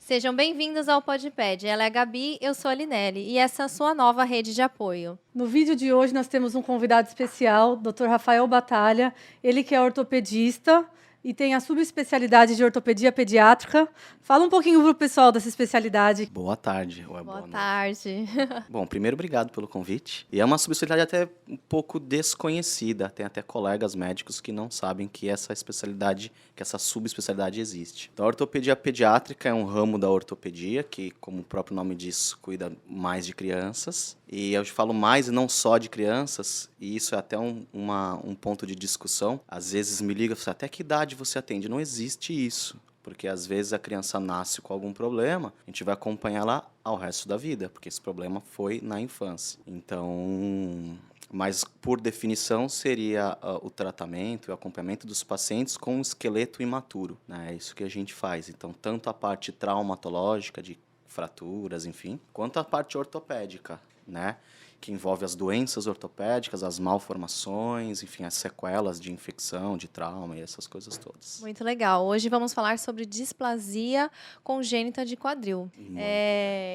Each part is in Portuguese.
Sejam bem-vindos ao PodPed. Ela é a Gabi, eu sou a Linelli e essa é a sua nova rede de apoio. No vídeo de hoje nós temos um convidado especial, Dr. Rafael Batalha. Ele que é ortopedista e tem a subespecialidade de ortopedia pediátrica. Fala um pouquinho pro pessoal dessa especialidade. Boa tarde. Ou é Boa noite? tarde. Bom, primeiro, obrigado pelo convite. E é uma subespecialidade até um pouco desconhecida. Tem até colegas médicos que não sabem que essa especialidade, que essa subespecialidade existe. Então, a ortopedia pediátrica é um ramo da ortopedia que, como o próprio nome diz, cuida mais de crianças. E eu falo mais e não só de crianças, e isso é até um ponto de discussão. Às vezes me liga e fala, até que idade você atende? Não existe isso. Porque às vezes a criança nasce com algum problema, a gente vai acompanhar ela ao resto da vida, porque esse problema foi na infância. Então, mas por definição seria o tratamento e o acompanhamento dos pacientes com um esqueleto imaturo, né? É isso que a gente faz. Então, tanto a parte traumatológica, de fraturas, enfim, quanto a parte ortopédica, né? Que envolve as doenças ortopédicas, as malformações, enfim, as sequelas de infecção, de trauma e essas coisas todas. Muito legal. Hoje vamos falar sobre displasia congênita de quadril.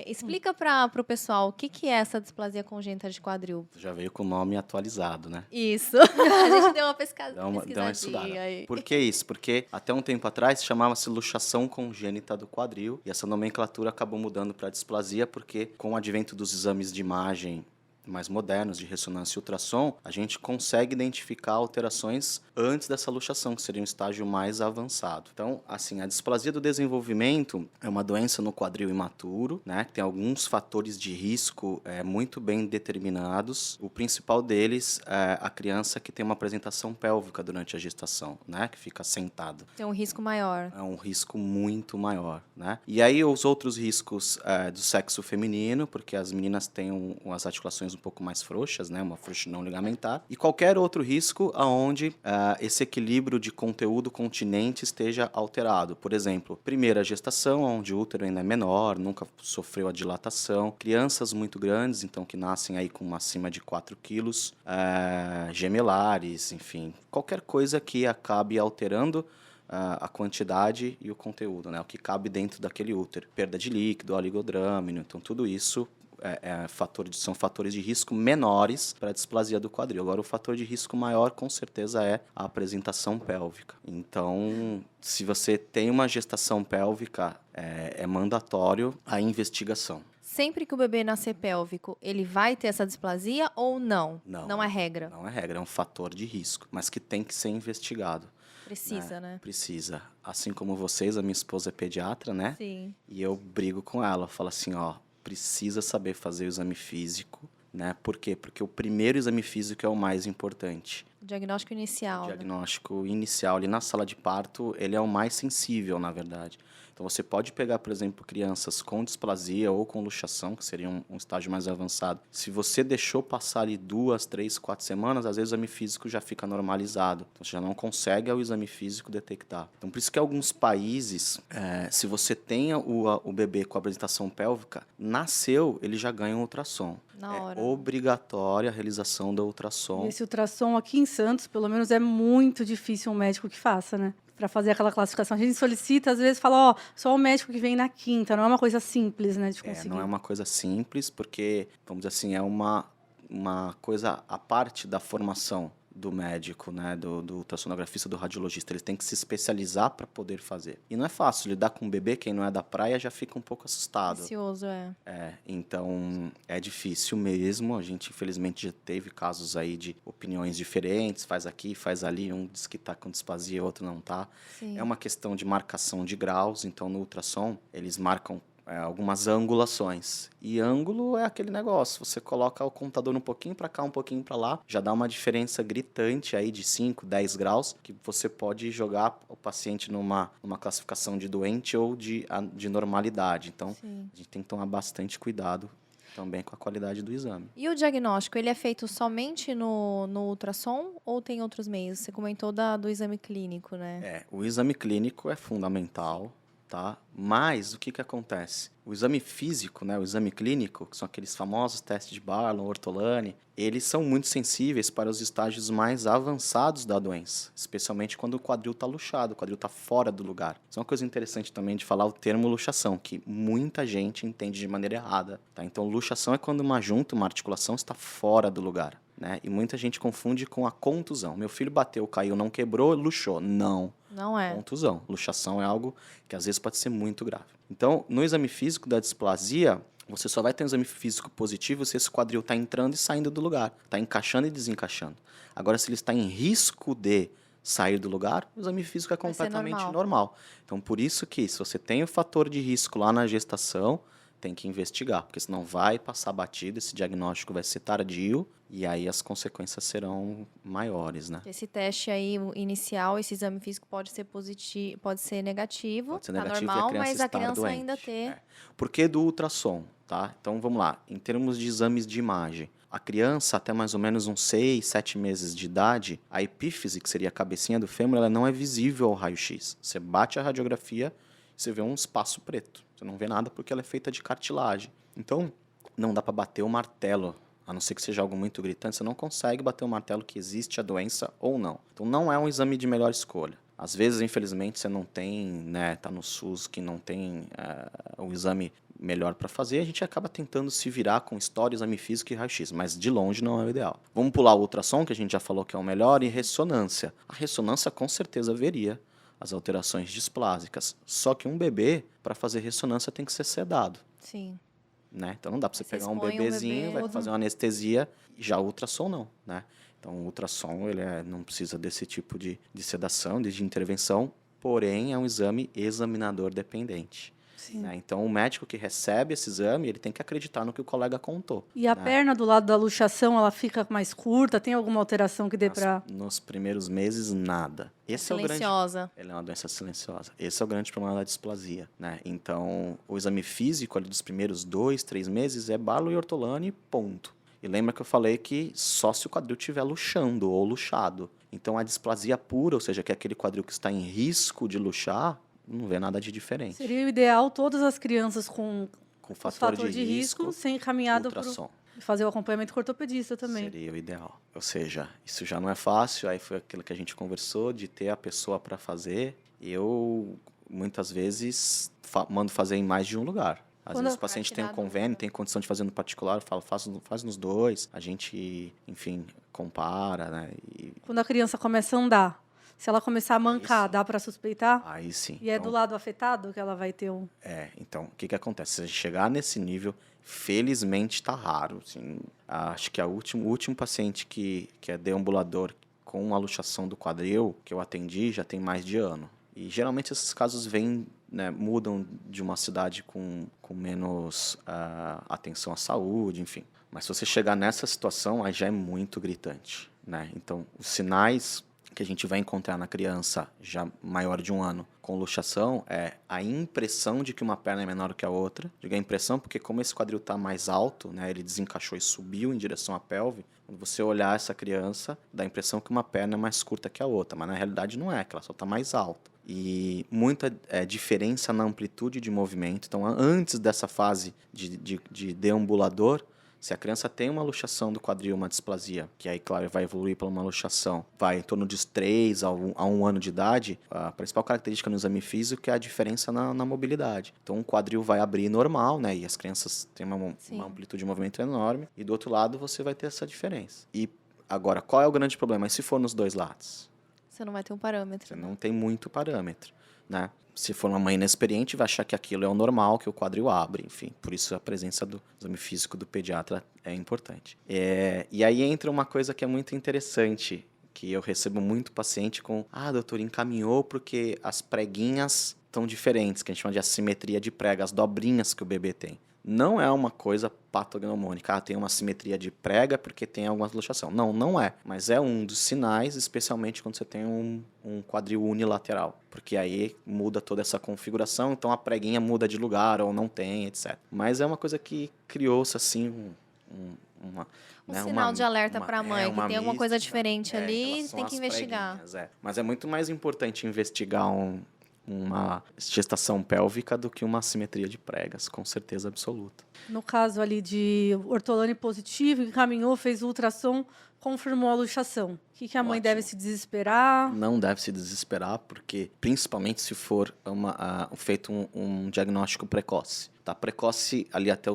Explica para o pessoal o que é essa displasia congênita de quadril. Já veio com o nome atualizado, né? Isso. A gente deu uma Dá uma estudada. pesquisadinha aí. Por que isso? Porque até um tempo atrás chamava-se luxação congênita do quadril e essa nomenclatura acabou mudando para displasia porque com o advento dos exames de imagem mais modernos de ressonância e ultrassom, a gente consegue identificar alterações antes dessa luxação, que seria um estágio mais avançado. Então, assim, a displasia do desenvolvimento é uma doença no quadril imaturo, né, que tem alguns fatores de risco muito bem determinados. O principal deles é a criança que tem uma apresentação pélvica durante a gestação, né, que fica sentada. Tem um risco maior. É um risco muito maior, né? E aí os outros riscos do sexo feminino, porque as meninas têm as articulações um pouco mais frouxas, né? Uma frouxidão ligamentar. E qualquer outro risco aonde esse equilíbrio de conteúdo continente esteja alterado. Por exemplo, primeira gestação, onde o útero ainda é menor, nunca sofreu a dilatação. Crianças muito grandes, então que nascem aí com acima de 4 quilos. Gemelares, enfim. Qualquer coisa que acabe alterando a quantidade e o conteúdo, né? O que cabe dentro daquele útero. Perda de líquido, oligodrâmino, então tudo isso são fatores de risco menores para a displasia do quadril. Agora, o fator de risco maior, com certeza, é a apresentação pélvica. Então, se você tem uma gestação pélvica, é mandatório a investigação. Sempre que o bebê nascer pélvico, ele vai ter essa displasia ou não? Não é regra? Não é regra, é um fator de risco, mas que tem que ser investigado. Precisa, né? Precisa. Assim como vocês, a minha esposa é pediatra, né? Sim. E eu brigo com ela, eu falo assim, ó, precisa saber fazer o exame físico, né? Por quê? Porque o primeiro exame físico é o mais importante. O diagnóstico inicial. O diagnóstico inicial ali na sala de parto, ele é o mais sensível, na verdade. Então, você pode pegar, por exemplo, crianças com displasia ou com luxação, que seria um estágio mais avançado. Se você deixou passar ali 2, 3, 4 semanas, às vezes o exame físico já fica normalizado. Então, você já não consegue, ao exame físico, detectar. Então, por isso que em alguns países, se você tem o bebê com apresentação pélvica, nasceu, ele já ganha um ultrassom. Na hora. É obrigatória a realização do ultrassom. E esse ultrassom aqui em Santos, pelo menos, é muito difícil um médico que faça, né? Para fazer aquela classificação. A gente solicita, às vezes, fala, ó, só o médico que vem na quinta. Não é uma coisa simples, né, de conseguir. Não é uma coisa simples, porque, vamos dizer assim, é uma coisa à parte da formação do médico, né, do ultrassonografista, do radiologista. Ele tem que se especializar para poder fazer. E não é fácil lidar com um bebê, quem não é da praia já fica um pouco assustado. Ansioso, Então é difícil mesmo. A gente, infelizmente, já teve casos aí de opiniões diferentes, faz aqui, faz ali, um diz que está com displasia, outro não está. É uma questão de marcação de graus, então no ultrassom eles marcam algumas angulações. E ângulo é aquele negócio, você coloca o computador um pouquinho para cá, um pouquinho para lá, já dá uma diferença gritante aí de 5, 10 graus, que você pode jogar o paciente numa classificação de doente ou de normalidade. Então, a gente tem que tomar bastante cuidado também com a qualidade do exame. E o diagnóstico, ele é feito somente no ultrassom ou tem outros meios? Você comentou do exame clínico, né? O exame clínico é fundamental. tá? Mas o que acontece? O exame físico, né, o exame clínico, que são aqueles famosos testes de Barlow, Ortolani, eles são muito sensíveis para os estágios mais avançados da doença, especialmente quando o quadril está luxado, o quadril está fora do lugar. Isso é uma coisa interessante também de falar o termo luxação, que muita gente entende de maneira errada, tá? Então, luxação é quando uma junta, uma articulação está fora do lugar, né? E muita gente confunde com a contusão. Meu filho bateu, caiu, não quebrou, luxou. Não. Não é. Contusão. Luxação é algo que às vezes pode ser muito grave. Então, no exame físico da displasia, você só vai ter um exame físico positivo se esse quadril está entrando e saindo do lugar, está encaixando e desencaixando. Agora, se ele está em risco de sair do lugar, o exame físico é Vai ser completamente normal. normal. Então, por isso que, se você tem o fator de risco lá na gestação, tem que investigar, porque senão vai passar batido, esse diagnóstico vai ser tardio e aí as consequências serão maiores, né? Esse teste aí o inicial, esse exame físico pode ser positivo, pode ser negativo, Pode ser tá negativo normal, e a criança mas a estar criança doente. ainda ter. É. Por que do ultrassom, tá? Então vamos lá, em termos de exames de imagem, a criança até mais ou menos uns 6, 7 meses de idade, a epífise, que seria a cabecinha do fêmur, ela não é visível ao raio-x. Você bate a radiografia, você vê um espaço preto. Você não vê nada porque ela é feita de cartilagem. Então, não dá para bater o martelo, a não ser que seja algo muito gritante, você não consegue bater o martelo que existe a doença ou não. Então, não é um exame de melhor escolha. Às vezes, infelizmente, você não tem, né, tá no SUS que não tem o exame melhor para fazer, a gente acaba tentando se virar com história, exame físico e raio-x, mas de longe não é o ideal. Vamos pular o ultrassom, que a gente já falou que é o melhor, e ressonância. A ressonância com certeza veria as alterações displásicas. Só que um bebê, para fazer ressonância, tem que ser sedado, Sim. né? Então não dá para você Você pegar um expõe um bebezinho, bebê. vai fazer uma anestesia, e já o ultrassom não, né? Então o ultrassom ele não precisa desse tipo de sedação, de intervenção, porém é um exame examinador dependente. Né? Então o médico que recebe esse exame, ele tem que acreditar no que o colega contou. E a né? perna do lado da luxação, ela fica mais curta? Tem alguma alteração que dê para... Nos primeiros meses, nada. Esse é o grande... Silenciosa. Ela é uma doença silenciosa. Esse é o grande problema da displasia, né? Então, o exame físico ali dos primeiros 2, 3 meses é Barlow e Ortolani, ponto. E lembra que eu falei que só se o quadril estiver luxando ou luxado. Então, a displasia pura, ou seja, que é aquele quadril que está em risco de luxar, não vê nada de diferente. Seria o ideal todas as crianças com Com fator de risco ser encaminhada para ultrassom. fazer o acompanhamento com o ortopedista também. Seria o ideal. Ou seja, isso já não é fácil, aí foi aquilo que a gente conversou, de ter a pessoa para fazer. Eu, muitas vezes, mando fazer em mais de um lugar. Às vezes o paciente tem um convênio, tem condição de fazer no particular, eu falo, faz nos dois. A gente, enfim, compara, né? Quando a criança começa a andar, se ela começar a mancar, dá para suspeitar? Aí sim. E é do lado afetado que ela vai ter um... Então, o que acontece? Se a gente chegar nesse nível, felizmente está raro. Assim, acho que o último paciente que é deambulador com uma luxação do quadril, que eu atendi, já tem mais de ano. E geralmente esses casos vêm, né, mudam de uma cidade com menos atenção à saúde, enfim. Mas se você chegar nessa situação, aí já é muito gritante, né? Então, os sinais que a gente vai encontrar na criança já maior de 1 ano com luxação é a impressão de que uma perna é menor que a outra. Digo a impressão porque como esse quadril está mais alto, né, ele desencaixou e subiu em direção à pelve, quando você olhar essa criança, dá a impressão que uma perna é mais curta que a outra, mas na realidade não é, que ela só está mais alta. E muita diferença na amplitude de movimento. Então, antes dessa fase de deambulador, se a criança tem uma luxação do quadril, uma displasia, que aí, claro, vai evoluir para uma luxação, vai em torno de 3 a 1 ano de idade, a principal característica no exame físico é a diferença na mobilidade. Então, o quadril vai abrir normal, né? E as crianças têm uma amplitude de movimento enorme. E do outro lado, você vai ter essa diferença. E agora, qual é o grande problema? E se for nos dois lados? Você não vai ter um parâmetro. Você não tem muito parâmetro, né? Se for uma mãe inexperiente, vai achar que aquilo é o normal, que o quadril abre, enfim. Por isso a presença do exame físico do pediatra é importante. E aí entra uma coisa que é muito interessante, que eu recebo muito paciente com: doutor, encaminhou porque as preguinhas estão diferentes, que a gente chama de assimetria de prega, as dobrinhas que o bebê tem. Não é uma coisa patognomônica. Tem uma simetria de prega porque tem alguma luxação. Não é. Mas é um dos sinais, especialmente quando você tem um quadril unilateral. Porque aí muda toda essa configuração, então a preguinha muda de lugar ou não tem, etc. Mas é uma coisa que criou-se assim um sinal de alerta para a mãe, que tem alguma coisa diferente ali, tem que investigar. Mas é muito mais importante investigar uma gestação pélvica do que uma assimetria de pregas, com certeza absoluta. No caso ali de ortolane positivo, encaminhou, fez o ultrassom, confirmou a luxação. O que a mãe Ótimo. deve se desesperar? Não deve se desesperar, porque principalmente se for feito um diagnóstico precoce. Tá? Precoce ali até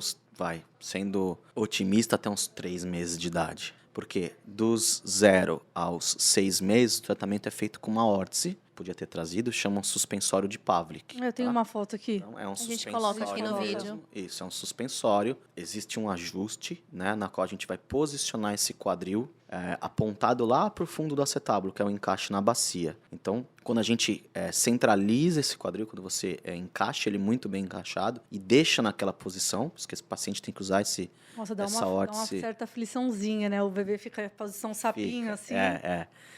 sendo otimista, até uns 3 meses de idade. Porque dos 0 aos 6 meses, o tratamento é feito com uma órtese, podia ter trazido, chama um suspensório de Pavlik. Eu tenho tá? uma foto aqui. Então, é um gente coloca aqui no suspensório vídeo. mesmo. Isso, é um suspensório. Existe um ajuste, né, na qual a gente vai posicionar esse quadril apontado lá para o fundo do acetábulo, que é o encaixe na bacia. Então, quando a gente centraliza esse quadril, quando você encaixa ele muito bem encaixado e deixa naquela posição, porque esse paciente tem que usar Nossa, dá essa uma órtese. certa afliçãozinha, né? O bebê fica em posição sapinho, assim.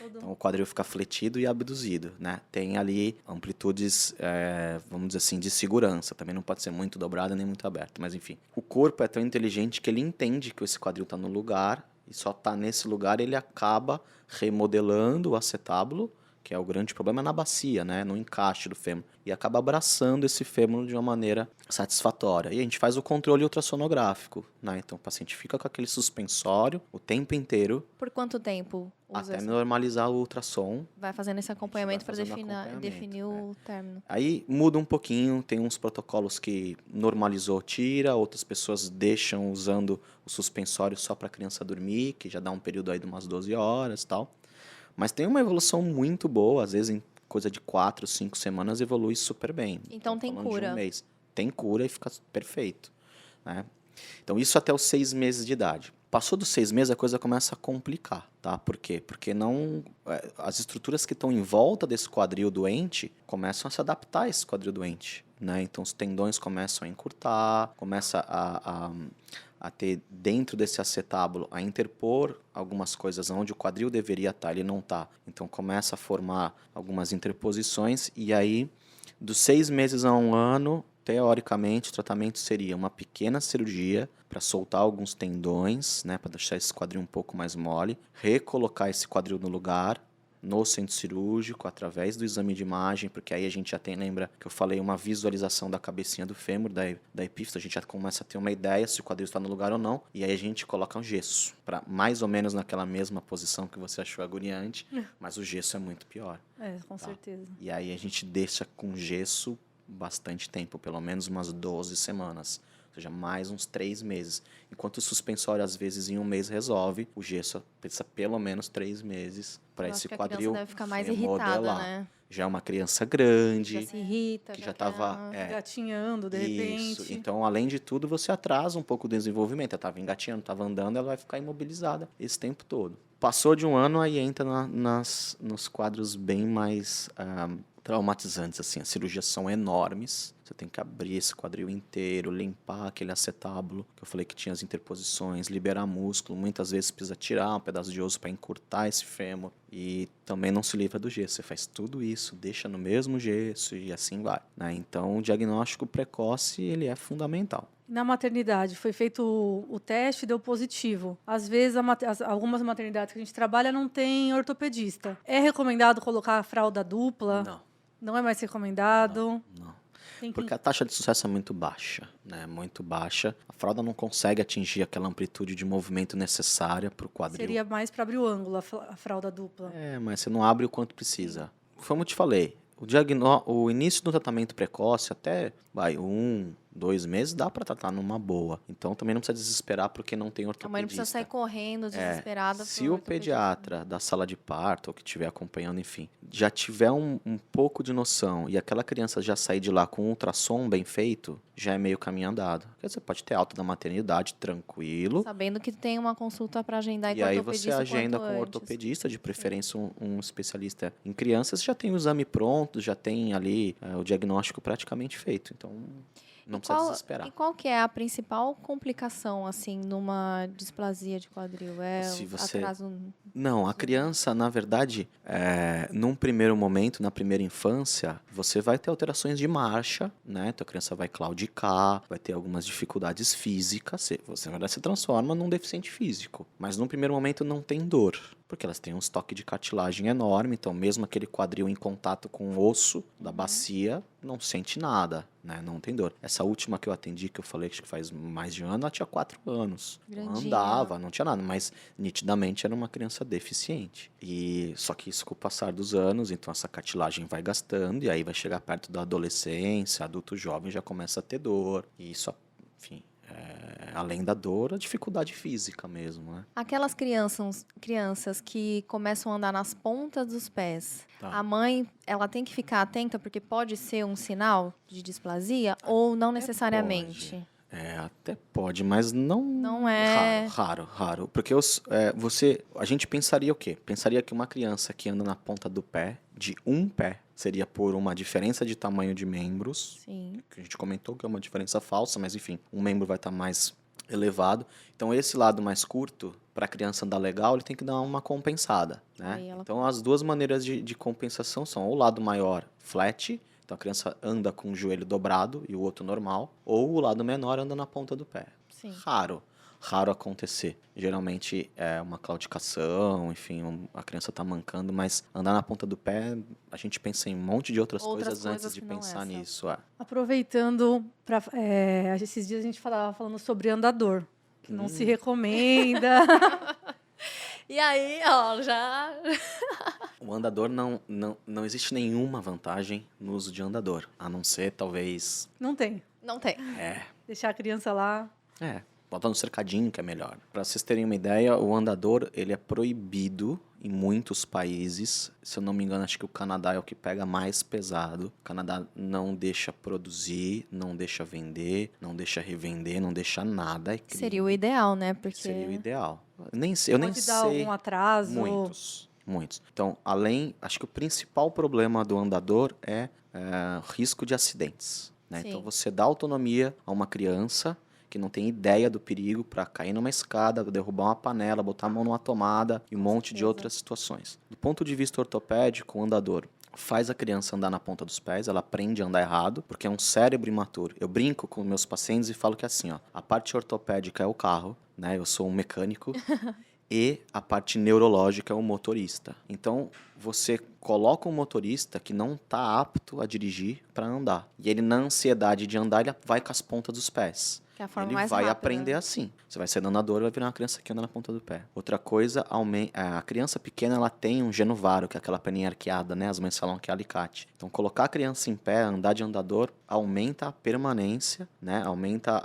Então, o quadril fica fletido e abduzido, né? Tem ali amplitudes, vamos dizer assim, de segurança. Também não pode ser muito dobrada nem muito aberta, mas enfim. O corpo é tão inteligente que ele entende que esse quadril está no lugar e só está nesse lugar, ele acaba remodelando o acetábulo, que é o grande problema na bacia, né? No encaixe do fêmur. E acaba abraçando esse fêmur de uma maneira satisfatória. E a gente faz o controle ultrassonográfico, né? Então o paciente fica com aquele suspensório o tempo inteiro, Por quanto tempo usa até normalizar o ultrassom. Vai fazendo esse acompanhamento para fazendo acompanhamento, definir o término. Aí muda um pouquinho, tem uns protocolos que normalizou, tira, outras pessoas deixam usando o suspensório só para a criança dormir, que já dá um período aí de umas 12 horas e tal. Mas tem uma evolução muito boa, às vezes em coisa de 4, 5 semanas evolui super bem. Então tem Falando de cura. um mês. Tem cura e fica perfeito, né? Então isso até os 6 meses de idade. Passou dos 6 meses, a coisa começa a complicar, tá? Por quê? Porque as estruturas que estão em volta desse quadril doente começam a se adaptar a esse quadril doente, né? Então os tendões começam a encurtar, começa a ter dentro desse acetábulo, a interpor algumas coisas onde o quadril deveria estar, ele não está. Então começa a formar algumas interposições e aí, dos 6 meses a 1 ano, teoricamente, o tratamento seria uma pequena cirurgia para soltar alguns tendões, né, para deixar esse quadril um pouco mais mole, recolocar esse quadril no lugar, no centro cirúrgico, através do exame de imagem, porque aí a gente já tem, lembra que eu falei, uma visualização da cabecinha do fêmur, da epífise, a gente já começa a ter uma ideia se o quadril está no lugar ou não, e aí a gente coloca um gesso, para mais ou menos naquela mesma posição que você achou agoniante, mas o gesso é muito pior. Com certeza. E aí a gente deixa com gesso bastante tempo, pelo menos umas 12 semanas. Ou seja, mais uns 3 meses. Enquanto o suspensório, às vezes, em 1 mês resolve, o gesso precisa pelo menos 3 meses para esse quadril a criança deve ficar mais remodelar. irritada, né? Já é uma criança grande, Já se irrita, que já estava Gatinhando, de repente. Então, além de tudo, você atrasa um pouco o desenvolvimento. Ela estava engatinhando, estava andando, ela vai ficar imobilizada esse tempo todo. Passou de 1 ano, aí entra nos quadros bem mais traumatizantes, assim. As cirurgias são enormes. Você tem que abrir esse quadril inteiro, limpar aquele acetábulo, que eu falei que tinha as interposições, liberar músculo. Muitas vezes precisa tirar um pedaço de osso para encurtar esse fêmur. E também não se livra do gesso. Você faz tudo isso, deixa no mesmo gesso e assim vai, né? Então, o diagnóstico precoce, ele é fundamental. Na maternidade, foi feito o teste, deu positivo. Às vezes, algumas maternidades que a gente trabalha não tem ortopedista. É recomendado colocar a fralda dupla? Não. Não é mais recomendado? Não. Porque a taxa de sucesso é muito baixa, né? Muito baixa. A fralda não consegue atingir aquela amplitude de movimento necessária para o quadril. Seria mais para abrir o ângulo, a fralda dupla. Mas você não abre o quanto precisa. Como eu te falei, o início do tratamento precoce, até 1, 2 meses, dá para tratar numa boa. Então, também não precisa desesperar porque não tem ortopedista. A mãe não precisa sair correndo, desesperada. Se o pediatra da sala de parto, ou que estiver acompanhando, enfim, já tiver um pouco de noção e aquela criança já sair de lá com um ultrassom bem feito, já é meio caminho andado. Porque você pode ter alta da maternidade, tranquilo. Sabendo que tem uma consulta para agendar e aí você agenda com o ortopedista, de preferência um especialista em crianças, já tem o exame pronto, já tem ali o diagnóstico praticamente feito. Então, não precisa desesperar. E qual que é a principal complicação, assim, numa displasia de quadril? É Se você- atraso Não, a criança, na verdade, num primeiro momento, na primeira infância, você vai ter alterações de marcha, né? Então a criança vai claudicar, vai ter algumas dificuldades físicas. Você, na verdade, se transforma num deficiente físico. Mas num primeiro momento não tem dor, porque elas têm um estoque de cartilagem enorme, então mesmo aquele quadril em contato com o osso da bacia, não sente nada, né? Não tem dor. Essa última que eu atendi, que eu falei que faz mais de um ano, ela tinha 4 anos. Grandinha. Andava, não tinha nada, mas nitidamente era uma criança deficiente. E só que isso com o passar dos anos, então essa cartilagem vai gastando e aí vai chegar perto da adolescência, adulto jovem já começa a ter dor. E isso, enfim, além da dor, a dificuldade física mesmo, né? Aquelas crianças que começam a andar nas pontas dos pés, Tá. a mãe, ela tem que ficar atenta porque pode ser um sinal de displasia ou não necessariamente? Até pode, mas não. Não é. Raro. Porque a gente pensaria o quê? Pensaria que uma criança que anda na ponta do pé, de um pé, seria por uma diferença de tamanho de membros. Sim. Que a gente comentou que é uma diferença falsa, mas enfim, um membro vai estar mais elevado. Então, esse lado mais curto, para a criança andar legal, ele tem que dar uma compensada, né? Aí ela- Então, as duas maneiras de compensação são ou o lado maior, flat, então a criança anda com o joelho dobrado e o outro normal, ou o lado menor anda na ponta do pé. Sim. Raro acontecer. Geralmente é uma claudicação, enfim, a criança tá mancando, mas andar na ponta do pé, a gente pensa em um monte de outras Outras coisas coisas antes de que não pensar essa. nisso. Aproveitando, esses dias a gente falando sobre andador, que não se recomenda. E aí, ó, já. O andador não existe nenhuma vantagem no uso de andador, a não ser talvez Não tem. Não tem. Deixar a criança lá. bota no cercadinho que é melhor. Para vocês terem uma ideia, o andador ele é proibido em muitos países. Se eu não me engano, acho que o Canadá é o que pega mais pesado. O Canadá não deixa produzir, não deixa vender, não deixa revender, não deixa nada. É crime. Seria o ideal, né? Porque Seria o ideal. Eu nem sei. Pode dar algum atraso. Muitos. Então, acho que o principal problema do andador é risco de acidentes. Né? Sim. Então, você dá autonomia a uma criança que não tem ideia do perigo para cair numa escada, derrubar uma panela, botar a mão numa tomada e um monte de outras situações. Do ponto de vista ortopédico, o andador faz a criança andar na ponta dos pés, ela aprende a andar errado, porque é um cérebro imaturo. Eu brinco com meus pacientes e falo que é assim, ó, a parte ortopédica é o carro, né? Eu sou um mecânico. E a parte neurológica é o motorista. Então, você coloca um motorista que não está apto a dirigir para andar. E ele, na ansiedade de andar, ele vai com as pontas dos pés. que é a forma Ele mais vai rápida. aprender assim. Você vai ser andador e vai virar uma criança que anda na ponta do pé. Outra coisa, a criança pequena ela tem um genovaro, que é aquela perninha arqueada, né? As mães falam que é alicate. Então, colocar a criança em pé, andar de andador, aumenta a permanência, né? Aumenta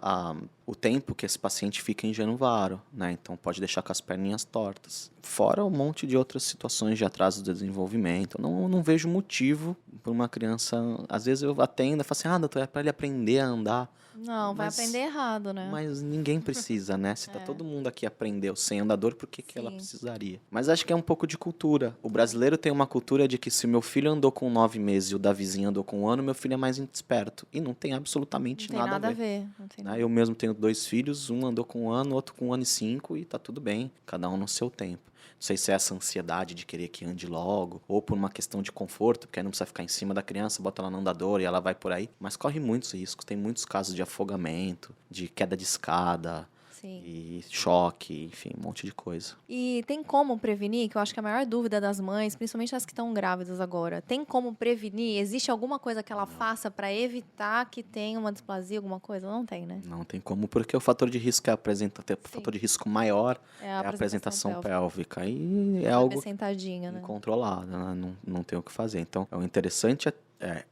o tempo que esse paciente fica em genovaro, né? Então, pode deixar com as perninhas tortas. Fora um monte de outras situações de atraso do desenvolvimento. Eu não vejo motivo para uma criança... Às vezes eu atendo e falo assim, doutor, é para ele aprender a andar. Não, vai Mas- aprender errado, né? Mas ninguém precisa, né? Se tá todo mundo aqui aprendeu sem andador, por que ela Sim. precisaria? Mas acho que é um pouco de cultura. O brasileiro tem uma cultura de que se o meu filho andou com 9 meses e o da vizinha andou com 1 ano, meu filho é mais esperto. E não tem absolutamente Não tem nada a ver. Não tem né? nada. Eu mesmo tenho 2 filhos, um andou com 1 ano, outro com 1 ano e 5, e tá tudo bem, cada um no seu tempo. Não sei se é essa ansiedade de querer que ande logo, ou por uma questão de conforto, porque aí não precisa ficar em cima da criança, bota ela no andador e ela vai por aí. Mas corre muitos riscos, tem muitos casos de afogamento, de queda de escada, Sim. e choque, enfim, um monte de coisa. E tem como prevenir, que eu acho que é a maior dúvida das mães, principalmente as que estão grávidas agora, tem como prevenir? Existe alguma coisa que ela faça para evitar que tenha uma displasia, alguma coisa? Não tem, né? Não tem como, porque o fator de risco o fator de risco maior É é a apresentação pélvica. pélvica. E é Vai algo ver sentadinha, né? incontrolável, né? Não tem o que fazer. Então, o interessante é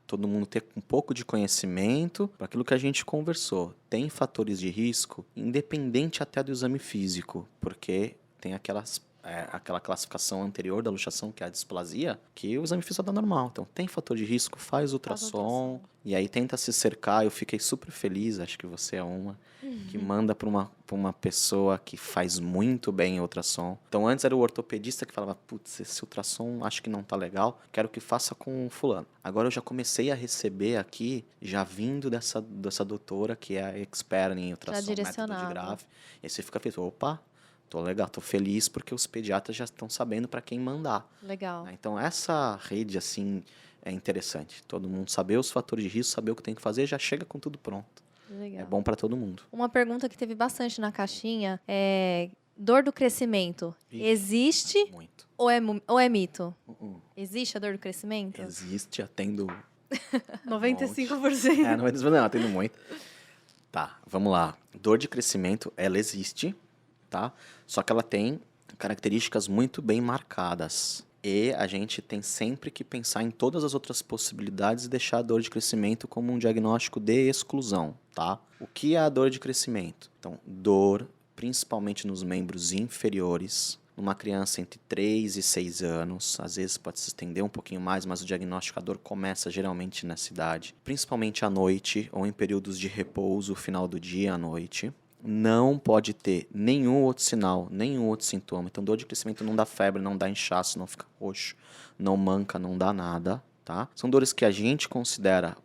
todo mundo ter um pouco de conhecimento para aquilo que a gente conversou. Tem fatores de risco, independente até do exame físico, porque tem aquela classificação anterior da luxação, que é a displasia, que o exame físico dá normal. Então, tem fator de risco, faz ultrassom, e aí tenta se cercar. Eu fiquei super feliz, acho que você é uma, que manda para uma pessoa que faz muito bem ultrassom. Então, antes era o ortopedista que falava, putz, esse ultrassom acho que não tá legal, quero que faça com fulano. Agora eu já comecei a receber aqui, já vindo dessa doutora, que é a expert em ultrassom, método de direcionado. grave. E aí você fica feliz, opa, Tô legal, tô feliz porque os pediatras já estão sabendo para quem mandar. Legal. Né? Então, essa rede, assim, é interessante. Todo mundo saber os fatores de risco, saber o que tem que fazer, já chega com tudo pronto. Legal. É bom para todo mundo. Uma pergunta que teve bastante na caixinha é: dor do crescimento Ixi. existe Muito. ou é mito? Uh-uh. Existe a dor do crescimento? Existe, atendo... 95%. Não, atendo muito. Tá, vamos lá. Dor de crescimento, ela existe, tá? Só que ela tem características muito bem marcadas. E a gente tem sempre que pensar em todas as outras possibilidades e deixar a dor de crescimento como um diagnóstico de exclusão, tá? O que é a dor de crescimento? Então, dor, principalmente nos membros inferiores, numa criança entre 3 e 6 anos, às vezes pode se estender um pouquinho mais, mas o diagnosticador começa geralmente nessa idade, principalmente à noite ou em períodos de repouso, final do dia à noite. Não pode ter nenhum outro sinal, nenhum outro sintoma. Então, dor de crescimento não dá febre, não dá inchaço, não fica roxo, não manca, não dá nada, tá? São dores que a gente considera,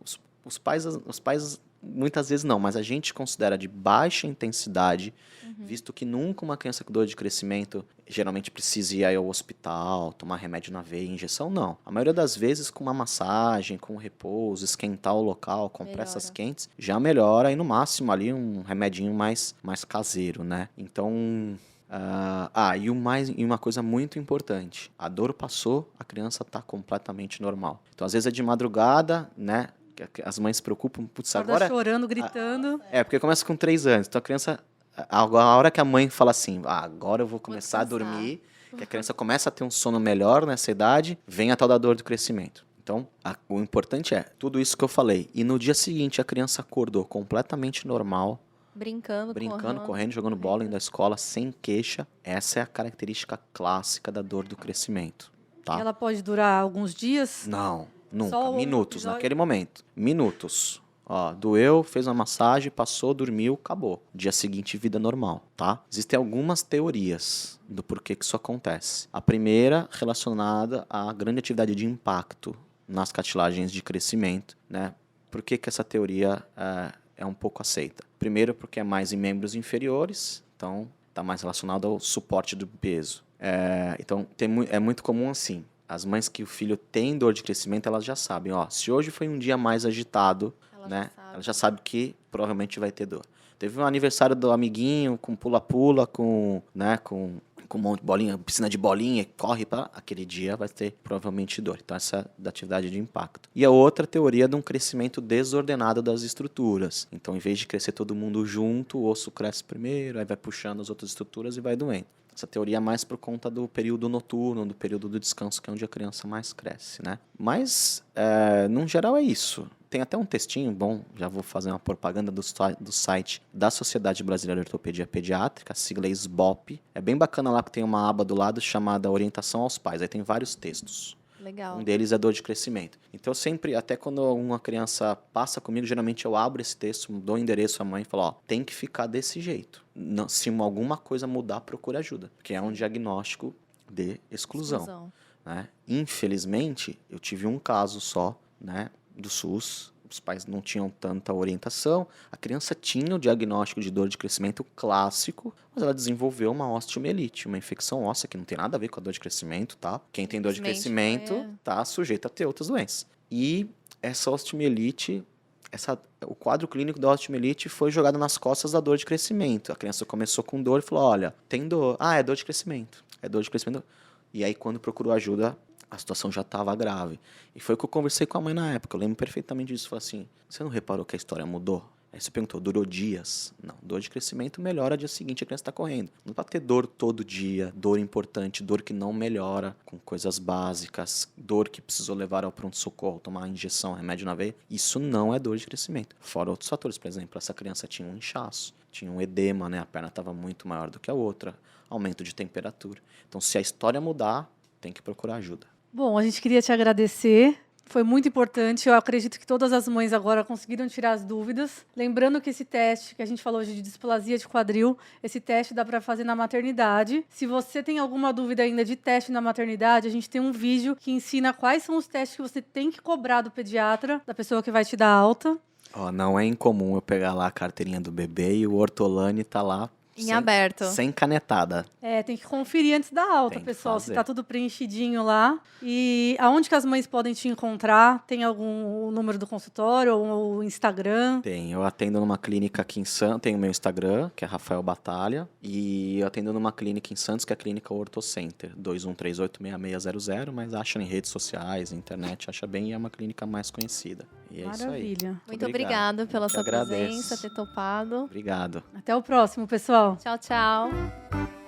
os pais muitas vezes não, mas a gente considera de baixa intensidade, visto que nunca uma criança com dor de crescimento geralmente precisa ir ao hospital, tomar remédio na veia, injeção, não. A maioria das vezes com uma massagem, com repouso, esquentar o local, compressas quentes, já melhora e no máximo ali um remedinho mais caseiro, né? Então... e uma coisa muito importante, a dor passou, a criança está completamente normal. Então, às vezes é de madrugada, né? As mães se preocupam, putz, agora... chorando, gritando. porque começa com 3 anos, então a criança... A hora que a mãe fala assim, agora eu vou começar a dormir, que a criança começa a ter um sono melhor nessa idade, vem a tal da dor do crescimento. Então, o importante é tudo isso que eu falei. E no dia seguinte a criança acordou completamente normal, Brincando, correndo, jogando bola, indo à escola, sem queixa. Essa é a característica clássica da dor do crescimento. Tá? Ela pode durar alguns dias? Não, nunca. Só Minutos, episódio... naquele momento. Minutos. Ó, doeu, fez uma massagem, passou, dormiu, acabou. Dia seguinte, vida normal, tá? Existem algumas teorias do porquê que isso acontece. A primeira, relacionada à grande atividade de impacto nas cartilagens de crescimento, né? Por que que essa teoria é um pouco aceita? Primeiro, porque é mais em membros inferiores, então está mais relacionado ao suporte do peso. Então, é muito comum assim. As mães que o filho tem dor de crescimento, elas já sabem, ó, se hoje foi um dia mais agitado, ela já sabe que provavelmente vai ter dor. Teve um aniversário do amiguinho com pula-pula, com um monte de bolinha, piscina de bolinha, corre para aquele dia vai ter provavelmente dor. Então essa é da atividade de impacto. E a outra teoria de um crescimento desordenado das estruturas. Então, em vez de crescer todo mundo junto, o osso cresce primeiro, aí vai puxando as outras estruturas e vai doendo. Essa teoria é mais por conta do período noturno, do período do descanso, que é onde a criança mais cresce, né? Mas, no geral, é isso. Tem até um textinho, bom, já vou fazer uma propaganda do site da Sociedade Brasileira de Ortopedia Pediátrica, a sigla é SBOP. É bem bacana lá, porque tem uma aba do lado chamada Orientação aos Pais. Aí tem vários textos. Legal. Um deles é dor de crescimento. Então, eu sempre, até quando uma criança passa comigo, geralmente eu abro esse texto, dou o endereço à mãe e falo, ó, tem que ficar desse jeito. Não, se alguma coisa mudar, procure ajuda. Porque é um diagnóstico de exclusão. Né? Infelizmente, eu tive um caso só, né, do SUS. Os pais não tinham tanta orientação. A criança tinha o diagnóstico de dor de crescimento clássico, mas ela desenvolveu uma osteomielite, uma infecção óssea que não tem nada a ver com a dor de crescimento, tá? Quem tem dor de crescimento tá sujeito a ter outras doenças. E essa osteomielite, o quadro clínico da osteomielite foi jogado nas costas da dor de crescimento. A criança começou com dor e falou, olha, tem dor. É dor de crescimento. É dor de crescimento. E aí, quando procurou ajuda, a situação já estava grave. E foi o que eu conversei com a mãe na época. Eu lembro perfeitamente disso. Falei assim, você não reparou que a história mudou? Aí você perguntou, durou dias? Não, dor de crescimento melhora dia seguinte, a criança está correndo. Não pode ter dor todo dia, dor importante, dor que não melhora com coisas básicas, dor que precisou levar ao pronto-socorro, tomar injeção, remédio na veia. Isso não é dor de crescimento. Fora outros fatores, por exemplo, essa criança tinha um inchaço, tinha um edema, né? A perna estava muito maior do que a outra, aumento de temperatura. Então, se a história mudar, tem que procurar ajuda. Bom, a gente queria te agradecer. Foi muito importante. Eu acredito que todas as mães agora conseguiram tirar as dúvidas. Lembrando que esse teste que a gente falou hoje de displasia de quadril, esse teste dá para fazer na maternidade. Se você tem alguma dúvida ainda de teste na maternidade, a gente tem um vídeo que ensina quais são os testes que você tem que cobrar do pediatra, da pessoa que vai te dar alta. Não é incomum eu pegar lá a carteirinha do bebê e o ortolane tá lá Em aberto. Sem canetada. Tem que conferir antes da alta, Tem que pessoal, se fazer. tá tudo preenchidinho lá. E aonde que as mães podem te encontrar? Tem algum número do consultório ou o Instagram? Tem, eu atendo numa clínica aqui em Santos, tem o meu Instagram, que é Rafael Batalha, e eu atendo numa clínica em Santos, que é a Clínica Ortocenter, 21386600, mas acha em redes sociais, na internet, acha bem, e é uma clínica mais conhecida. E é isso aí. Maravilha. Muito obrigado pela Eu sua agradeço. presença, ter topado. Obrigado. Até o próximo, pessoal. Tchau, tchau.